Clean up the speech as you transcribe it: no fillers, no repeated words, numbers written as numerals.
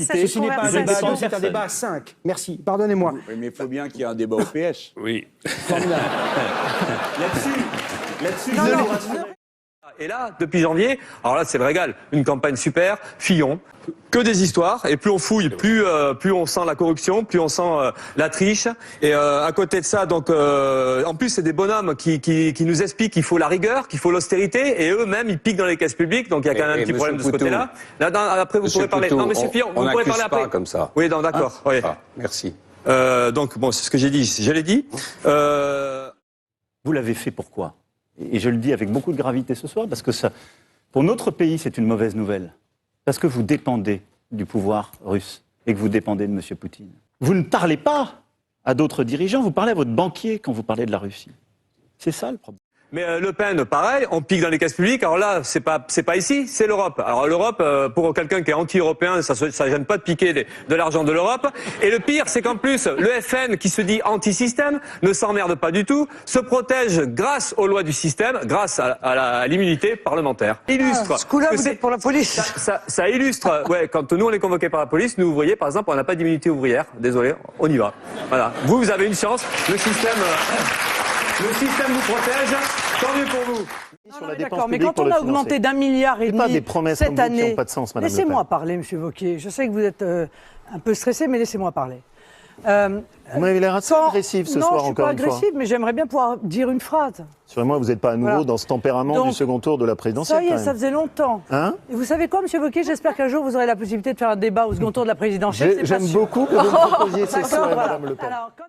identité. Ceci n'est pas un débat à deux, c'est un personne. débat à 5. Merci, pardonnez-moi. Oui, mais il faut bien qu'il y ait un débat au PS. Oui. Formidable. Là-dessus, Non, non, Et là, depuis janvier, alors là, c'est le régal. Une campagne super, Fillon, que des histoires. Et plus on fouille, plus on sent la corruption, plus on sent la triche. Et à côté de ça, donc, en plus, c'est des bonhommes qui nous expliquent qu'il faut la rigueur, qu'il faut l'austérité. Et eux-mêmes, ils piquent dans les caisses publiques. Donc, il y a quand même un petit problème de ce côté-là. Là, après, vous pourrez parler. Poutou, Non, monsieur Fillon, vous pourrez parler après. pas comme ça. Oui, non, d'accord. Oui. Ah, merci. Donc, bon, c'est ce que j'ai dit. Je l'ai dit. Vous l'avez fait pourquoi? Et je le dis avec beaucoup de gravité ce soir, parce que ça, pour notre pays, c'est une mauvaise nouvelle. Parce que vous dépendez du pouvoir russe et que vous dépendez de M. Poutine. Vous ne parlez pas à d'autres dirigeants, vous parlez à votre banquier quand vous parlez de la Russie. C'est ça le problème. Mais Le Pen, pareil, on pique dans les caisses publiques. Alors là, c'est pas ici, c'est l'Europe. Alors l'Europe, pour quelqu'un qui est anti-européen, ça gêne pas de piquer de l'argent de l'Europe. Et le pire, c'est qu'en plus, le FN, qui se dit anti-système, ne s'emmerde pas du tout, se protège grâce aux lois du système, grâce à l'immunité parlementaire. Illustre. Ce coup-là, que vous êtes pour la police. Ça illustre. Ouais, quand nous on est convoqués par la police, nous ouvriers, par exemple, on n'a pas d'immunité ouvrière. Désolé, on y va. Voilà. Vous avez une chance. Le système vous protège. Tant mieux pour vous. Sur la dépense D'accord, mais publique quand pour on le a financer. augmenté d'1,5 milliard pas des promesses comme cette vous qui année, n'ont pas de sens, Madame Le laissez-moi Pen. parler, Monsieur Wauquiez. Je sais que vous êtes un peu stressé, mais laissez-moi parler. Vous m'avez l'air assez agressif ce soir, encore une fois. Non, je suis pas agressif, mais j'aimerais bien pouvoir dire une phrase. Sûrement, vous n'êtes pas à nouveau Voilà. dans ce tempérament Donc, du second tour de la présidentielle. Ça y quand est, même. ça faisait longtemps. Hein? Et vous savez quoi, Monsieur Wauquiez, j'espère qu'un jour vous aurez la possibilité de faire un débat au second tour de la présidentielle. C'est pas J'aime sûr. beaucoup que vous me proposiez ces D'accord, souhaits, voilà. Madame Le Pen. Alors, quand-